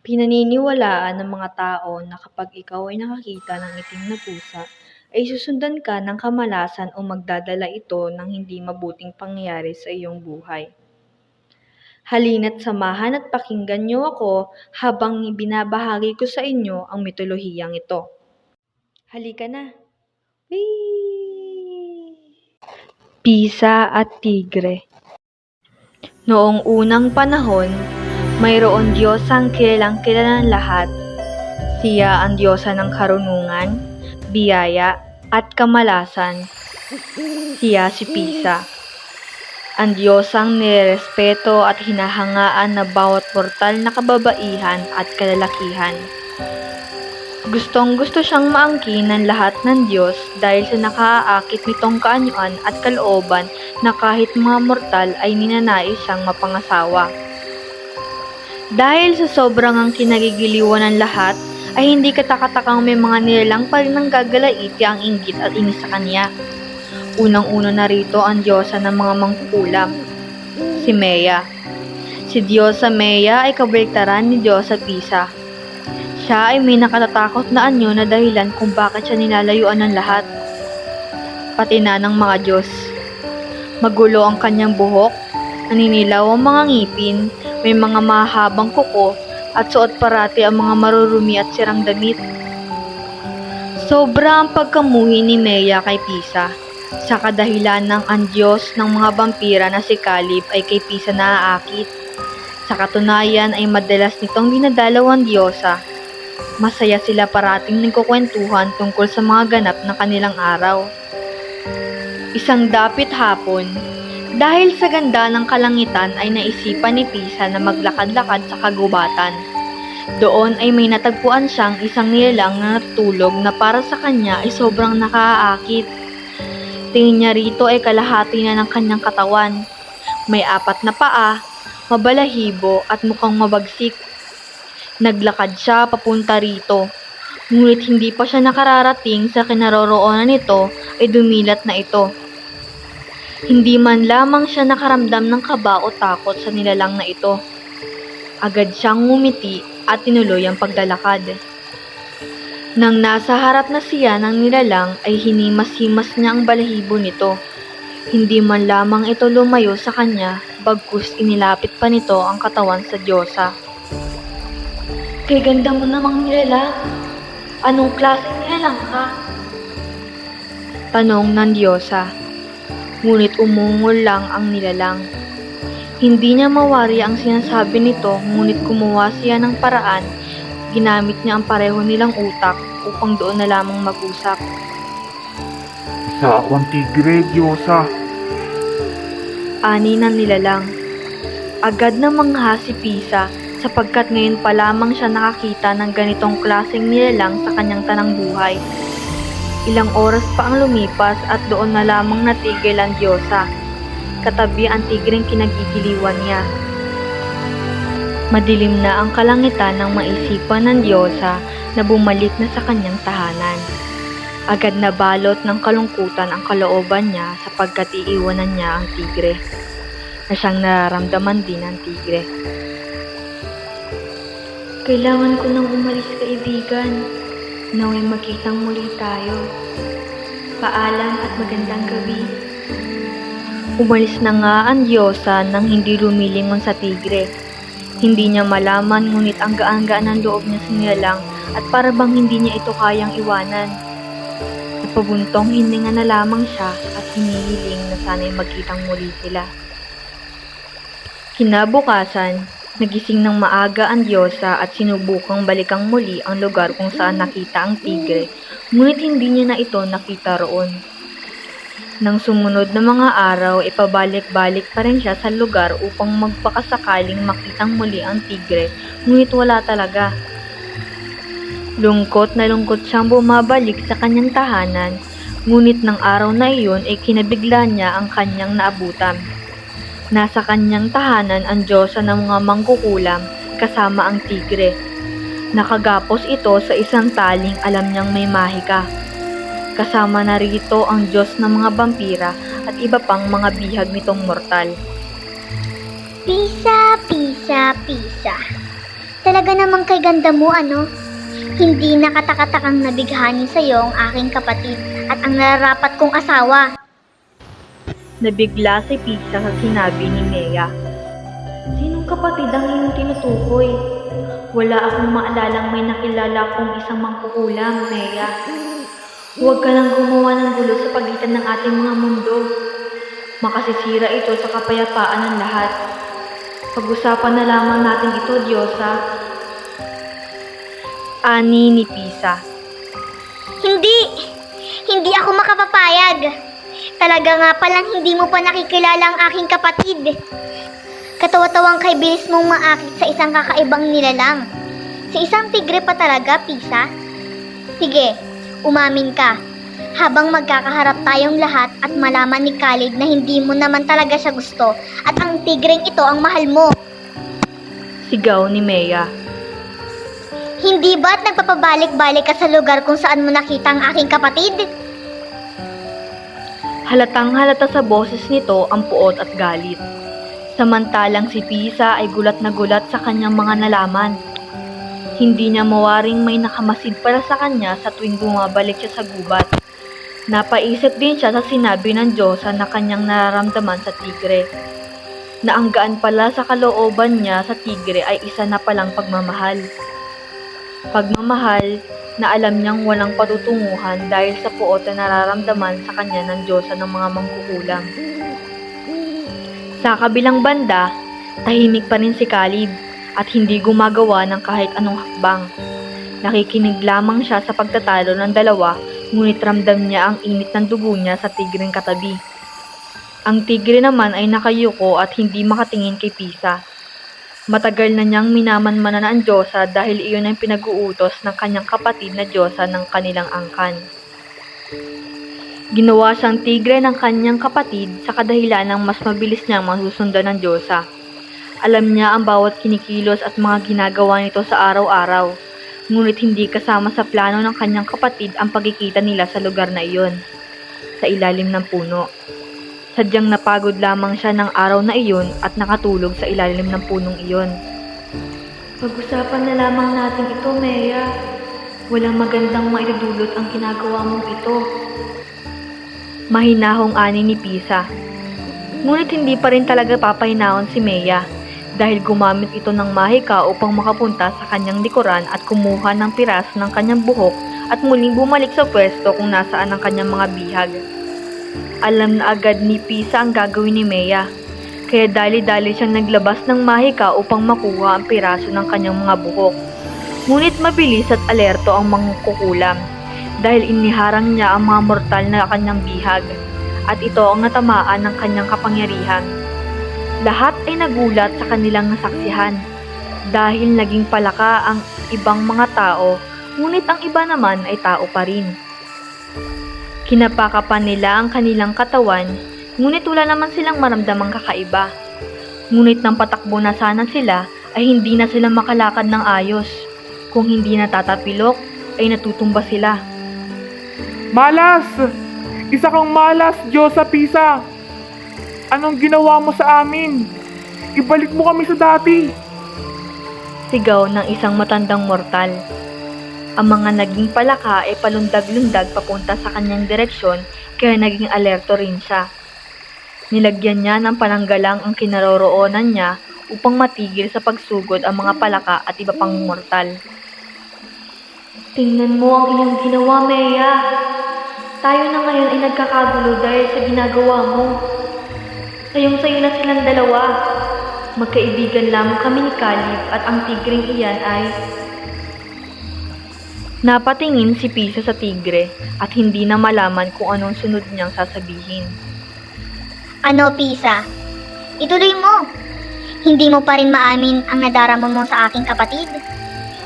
Pinaniniwalaan ng mga tao na kapag ikaw ay nakakita ng itim na pusa, ay susundan ka ng kamalasan o magdadala ito ng hindi mabuting pangyayari sa iyong buhay. Halina't samahan at pakinggan niyo ako habang binabahagi ko sa inyo ang mitolohiyang ito. Halika na! Whee! Pisa at Tigre. Noong unang panahon, mayroon Diyosang kilalang kilala ng lahat. Siya ang Diyosa ng karunungan, biyaya, at kamalasan. Siya si Pisa. Ang Diyosang nirerespeto at hinahangaan na bawat mortal na kababaihan at kalalakihan. Gustong-gusto siyang maangkin ng lahat ng Diyos dahil sa nakaaakit nitong kaanyuan at kalooban na kahit mga mortal ay ninanais siyang mapangasawa. Dahil sa sobrang ang kinagigiliwan ng lahat, ay hindi katakatakang may mga nilalang pa rin ang gagalaiti ang inggit at inis sa kanya. Unang-una na rito ang Diyosa ng mga mangkukulam, si Mea. Si Diyosa Mea ay kabaliktaran ni Diyosa Pisa. Siya ay may nakatatakot na anyo na dahilan kung bakit siya nilalayuan ng lahat, pati na ng mga Diyos. Magulo ang kanyang buhok, naninilaw ang mga ngipin, may mga mahabang kuko, at suot parati ang mga marurumi at sirang damit. Sobra ang pagkamuhi ni Mea kay Pisa, sa kadahilan ng ang Diyos ng mga vampira na si Caleb ay kay Pisa naaakit. Sa katunayan ay madalas nitong dinadalaw ang Diyosa. Masaya sila parating nagkukwentuhan tungkol sa mga ganap ng kanilang araw. Isang dapit hapon, dahil sa ganda ng kalangitan ay naisipan ni Pisa na maglakad-lakad sa kagubatan. Doon ay may natagpuan siyang isang nilalang na natutulog na para sa kanya ay sobrang nakaaakit. Tingin niya rito ay kalahati na ng kanyang katawan. May 4 na paa, mabalahibo at mukhang mabagsik. Naglakad siya papunta rito. Ngunit hindi pa siya nakararating sa kinaroroonan nito ay dumilat na ito. Hindi man lamang siya nakaramdam ng kaba o takot sa nilalang na ito. Agad siyang ngumiti at tinuloy ang paglalakad. Nang nasa harap na siya ng nilalang ay hinimas-himas niya ang balahibo nito. Hindi man lamang ito lumayo sa kanya, bagkus inilapit pa nito ang katawan sa Diyosa. Kay ganda mo namang nilalang. Anong klaseng nilalang ka? Tanong ng Diyosa. Ngunit umungol lang ang nilalang. Hindi niya mawari ang sinasabi nito, ngunit gumawa siya ng paraan. Ginamit niya ang pareho nilang utak upang doon na lamang mag-usap. Sa akong tigre, Diyosa. Ani ng nilalang. Agad na mangha si Pisa sapagkat ngayon pa lamang siya nakakita ng ganitong klaseng nilalang sa kanyang tanang buhay. Ilang oras pa ang lumipas at doon na lamang natigil ang Diyosa. Katabi ang tigreng kinagigiliwan niya. Madilim na ang kalangitan nang maisipan ng Diyosa na bumalik na sa kanyang tahanan. Agad na balot ng kalungkutan ang kalooban niya sapagkat iiwanan niya ang tigre, na siyang nararamdaman din ng tigre. Kailangan ko nang umalis, kaibigan. Naway magkitang muli tayo. Paalam at magandang gabi. Umalis na nga ang Diyosa nang hindi lumilingon sa tigre. Hindi niya malaman ngunit ang gaan-gaan ng loob niya sa nilalang at para bang hindi niya ito kayang iwanan. Napabuntong hininga na lamang siya at hinihiling na sana'y magkitang muli sila. Kinabukasan, nagising ng maaga ang Diyosa at sinubukang balikang muli ang lugar kung saan nakita ang tigre, ngunit hindi niya na ito nakita roon. Nang sumunod na mga araw, ipabalik-balik pa rin siya sa lugar upang magpakasakaling makitang muli ang tigre, ngunit wala talaga. Lungkot na lungkot siyang bumabalik sa kanyang tahanan, ngunit ng araw na iyon ay kinabigla niya ang kanyang naabutan. Nasa kanyang tahanan ang Diyosa ng mga mangkukulam kasama ang tigre. Nakagapos ito sa isang taling alam niyang may mahika. Kasama na rito ang Diyos ng mga vampira at iba pang mga bihag nitong mortal. Pisa, Pisa, Pisa. Talaga namang kay ganda mo, ano? Hindi nakatakatakang nabighani sa'yo ang aking kapatid at ang nararapat kong asawa. Nabigla si Pisa sa sinabi ni Nea. Sinong kapatid ang iyong tinutukoy? Wala akong maalalang may nakilala kong isang mangkukulam, Nea. Huwag ka lang gumawa ng gulo sa pagitan ng ating mga mundo. Makasisira ito sa kapayapaan ng lahat. Pag-usapan na lamang natin ito, Diyosa. Ani ni Pisa. Hindi! Hindi ako makapapayag. Talaga nga palang hindi mo pa nakikilala ang aking kapatid. Katawa-tawang kay bilis mong maakit sa isang kakaibang nilalang. Sa isang tigre pa talaga, Pisa? Sige, umamin ka. Habang magkakaharap tayong lahat at malaman ni Khalid na hindi mo naman talaga siya gusto at ang tigreng ito ang mahal mo. Sigaw ni Mea. Hindi ba't nagpapabalik-balik ka sa lugar kung saan mo nakita ang aking kapatid? Halatang halata sa boses nito ang puot at galit. Samantalang si Pisa ay gulat na gulat sa kanyang mga nalaman. Hindi niya mawaring may nakamasid para sa kanya sa tuwing bumabalik siya sa gubat. Napaisip din siya sa sinabi ng Diyosa na kanyang nararamdaman sa tigre. Na ang gaan pala sa kalooban niya sa tigre ay isa na palang pagmamahal. Pagmamahal na alam niyang walang patutunguhan dahil sa puot na nararamdaman sa kanya ng Diyosa ng mga mangkukulam. Sa kabilang banda, tahimik pa rin si Khalid at hindi gumagawa ng kahit anong hakbang. Nakikinig lamang siya sa pagtatalo ng dalawa, ngunit ramdam niya ang init ng dugo niya sa tigreng katabi. Ang tigre naman ay nakayuko at hindi makatingin kay Pisa. Matagal na niyang minamanmanan ang Diyosa dahil iyon ang pinag-uutos ng kanyang kapatid na Diyosa ng kanilang angkan. Ginawa siyang tigre ng kanyang kapatid sa kadahilan ng mas mabilis niyang masusundan ng Diyosa. Alam niya ang bawat kinikilos at mga ginagawa nito sa araw-araw, ngunit hindi kasama sa plano ng kanyang kapatid ang pagkikita nila sa lugar na iyon, sa ilalim ng puno. Sadyang napagod lamang siya ng araw na iyon at nakatulog sa ilalim ng punong iyon. Pag-usapan na lamang natin ito, Mea. Walang magandang maidudulot ang ginagawa mong ito. Mahinahong ani ni Pisa. Ngunit hindi pa rin talaga papahinahon si Mea dahil gumamit ito ng mahika upang makapunta sa kanyang likuran at kumuha ng piraso ng kanyang buhok at muling bumalik sa pwesto kung nasaan ang kanyang mga bihag. Alam na agad ni Pisa ang gagawin ni Mea, kaya dali-dali siyang naglabas ng mahika upang makuha ang piraso ng kanyang mga buhok. Ngunit mabilis at alerto ang mangkukulam dahil iniharang niya ang mga mortal na kanyang bihag at ito ang natamaan ng kanyang kapangyarihan. Lahat ay nagulat sa kanilang nasaksihan dahil naging palaka ang ibang mga tao, ngunit ang iba naman ay tao pa rin. Kinapakapan nila ang kanilang katawan, ngunit wala naman silang maramdamang kakaiba. Ngunit nang patakbo na sana sila, ay hindi na sila makalakad ng ayos. Kung hindi natatapilok, ay natutumba sila. Malas! Isa kang malas, Diyosa Pisa! Anong ginawa mo sa amin? Ibalik mo kami sa dati! Sigaw ng isang matandang mortal. Ang mga naging palaka ay palundag-lundag papunta sa kanyang direksyon kaya naging alerto rin siya. Nilagyan niya ng pananggalang ang kinaroroonan niya upang matigil sa pagsugod ang mga palaka at iba pang mortal. Tingnan mo ang iyong ginawa, Mea. Tayo na ngayon ay nagkakagulo dahil sa ginagawa mo. Sayong-sayo na silang dalawa. Magkaibigan lamang kami ni Khalid at ang tigreng iyan ay... Napatingin si Pisa sa tigre at hindi na malaman kung anong sunod niyang sasabihin. Ano, Pisa? Ituloy mo. Hindi mo pa rin maamin ang nadarama mo sa aking kapatid.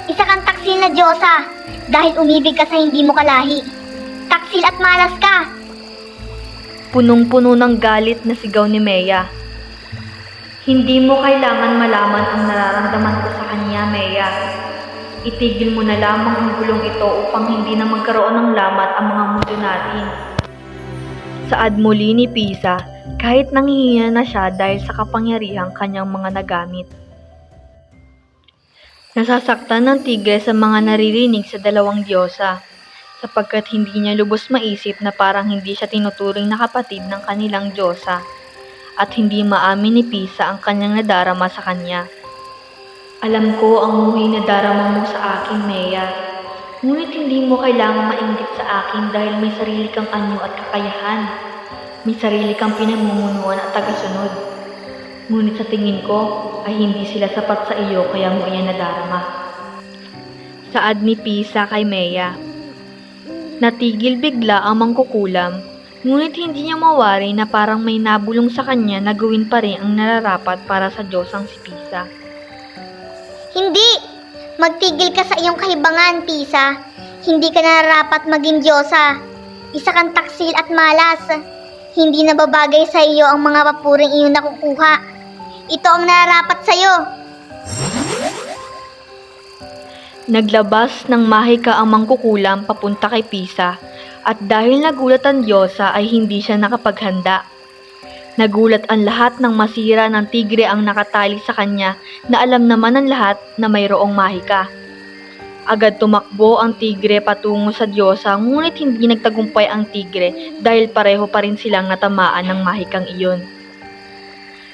Isa kang taksil na Diyosa dahil umibig ka sa hindi mo kalahi. Taksil at malas ka. Punong-puno ng galit na sigaw ni Mea. Hindi mo kailangan malaman ang nararamdaman ko sa kanya, Mea. Itigil mo na lamang ang gulong ito upang hindi na magkaroon ng lamat ang mga mundo natin. Saad muli ni Pisa, kahit nanghihina na siya dahil sa kapangyarihang kanyang mga nagamit. Nasasaktan ng tigre sa mga naririnig sa dalawang diyosa, sapagkat hindi niya lubos maisip na parang hindi siya tinuturing na kapatid ng kanilang diyosa, at hindi maamin ni Pisa ang kanyang nadarama sa kanya. Alam ko ang muhi na darama mo sa akin, Mea. Ngunit hindi mo kailangang mainggit sa akin dahil may sarili kang anyo at kakayahan. May sarili kang pinamumunuan at tagasunod. Ngunit sa tingin ko ay hindi sila sapat sa iyo kaya mo iyan nadarama. Saad ni Pisa kay Mea. Natigil bigla ang mangkukulam, ngunit hindi niya mawari na parang may nabulong sa kanya na gawin pa rin ang nararapat para sa Diyosang si Pisa. Hindi! Magtigil ka sa iyong kahibangan, Pisa. Hindi ka nararapat maging Diyosa. Isa kang taksil at malas. Hindi nababagay sa iyo ang mga papuring iyong nakukuha. Ito ang nararapat sa iyo. Naglabas ng mahika ang mangkukulam papunta kay Pisa, at dahil nagulat ang Diyosa ay hindi siya nakapaghanda. Nagulat ang lahat ng masira ng tigre ang nakatali sa kanya na alam naman ng lahat na mayroong mahika. Agad tumakbo ang tigre patungo sa Diyosa, ngunit hindi nagtagumpay ang tigre dahil pareho pa rin silang natamaan ng mahikang iyon.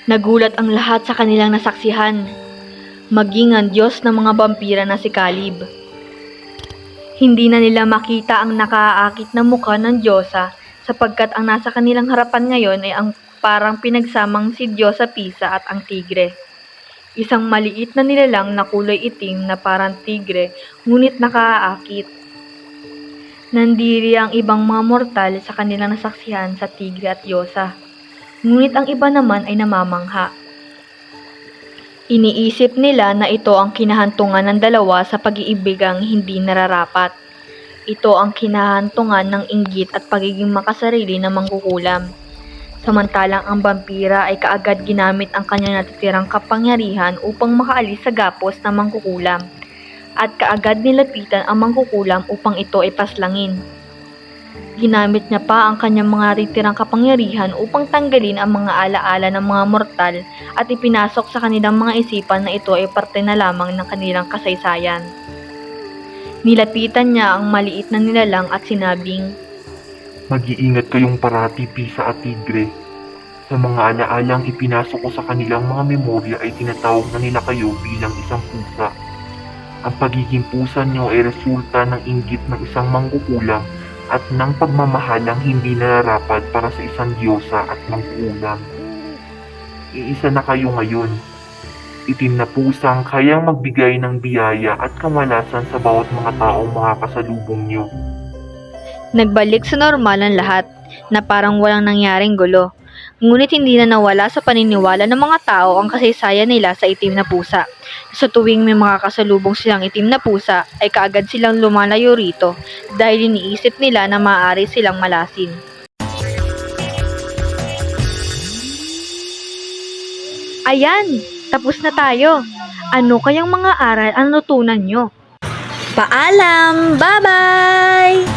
Nagulat ang lahat sa kanilang nasaksihan, maging ang Diyos ng mga vampira na si Caleb. Hindi na nila makita ang nakaaakit na mukha ng Diyosa sapagkat ang nasa kanilang harapan ngayon ay ang parang pinagsamang si Diyosa Pisa at ang tigre. Isang maliit na nilalang na kulay itim na parang tigre ngunit nakaaakit. Nandiri ang ibang mga mortal sa kanilang nasaksihan sa tigre at Diyosa. Ngunit ang iba naman ay namamangha. Iniisip nila na ito ang kinahantungan ng dalawa sa pag-iibigang hindi nararapat. Ito ang kinahantungan ng inggit at pagiging makasarili ng mangkukulam. Samantalang ang vampira ay kaagad ginamit ang kanyang natitirang kapangyarihan upang makaalis sa gapos ng mangkukulam, at kaagad nilapitan ang mangkukulam upang ito ay paslangin. Ginamit niya pa ang kanyang mga natitirang kapangyarihan upang tanggalin ang mga alaala ng mga mortal at ipinasok sa kanilang mga isipan na ito ay parte na lamang ng kanilang kasaysayan. Nilapitan niya ang maliit na nilalang at sinabing, Mag-iingat kayong parati, Pisa at Tigre. Sa mga alaalang ipinasok ko sa kanilang mga memorya ay tinatawag na nila kayo bilang isang pusa. Ang pagiging pusa nyo ay resulta ng inggit ng isang mangkukulam at ng pagmamahalang hindi nararapat para sa isang diyosa at mangkukulam. Iisa na kayo ngayon. Itim na pusang kayang magbigay ng biyaya at kamalasan sa bawat mga taong makakasalubong nyo. Nagbalik sa normal ang lahat na parang walang nangyaring gulo. Ngunit hindi na nawala sa paniniwala ng mga tao ang kasaysayan nila sa itim na pusa. Sa tuwing may mga kasalubong silang itim na pusa ay kaagad silang lumalayo rito dahil iniisip nila na maaari silang malasin. Ayan! Tapos na tayo! Ano kayang mga aral ang natutunan nyo? Paalam! Bye-bye!